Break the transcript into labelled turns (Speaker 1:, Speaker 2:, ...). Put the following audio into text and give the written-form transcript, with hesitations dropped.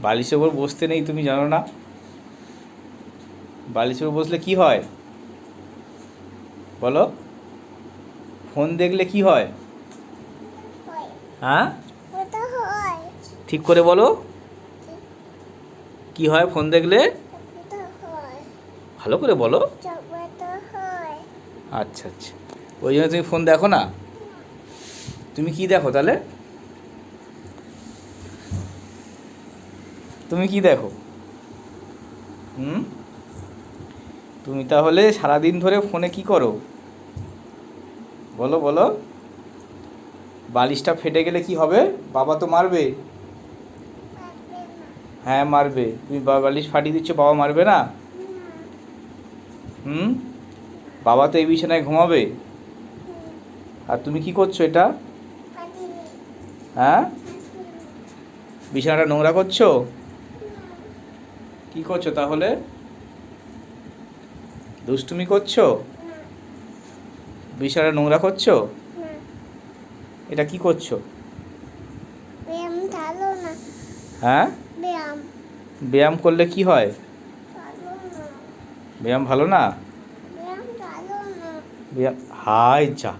Speaker 1: বালিশের উপর বসতে নেই, তুমি জানো না? বালিশের উপর বসলে কি হয় বলো? ফোন দেখলে কি হয়? হ্যাঁ, ঠিক করে বলো, কি হয় ফোন দেখলে? ভালো করে বলো। আচ্ছা আচ্ছা, ওই জন্য তুমি ফোন দেখো না? তুমি কি দেখো তাহলে? তুমি কি দেখো? তুমি তাহলে সারাদিন ধরে ফোনে কি করো বলো বলো? বালিশটা ফেটে গেলে কি হবে? বাবা তো মারবে। হ্যাঁ মারবে। তুমি বালিশ ফাটিয়ে দিচ্ছ, বাবা মারবে না? বাবা তো এই বিছানায় ঘুমাবে, আর তুমি কি করছো এটা? হ্যাঁ, বিছানাটা নোংরা করছো? কি করছো তাহলে? দুষ্টুমি করছো? বিছানা নোংরা করছো? এটা কি করছো? হ্যাঁ, ব্যায়াম করলে কি হয়? ব্যায়াম ভালো না? ব্যায়াম হাই যা।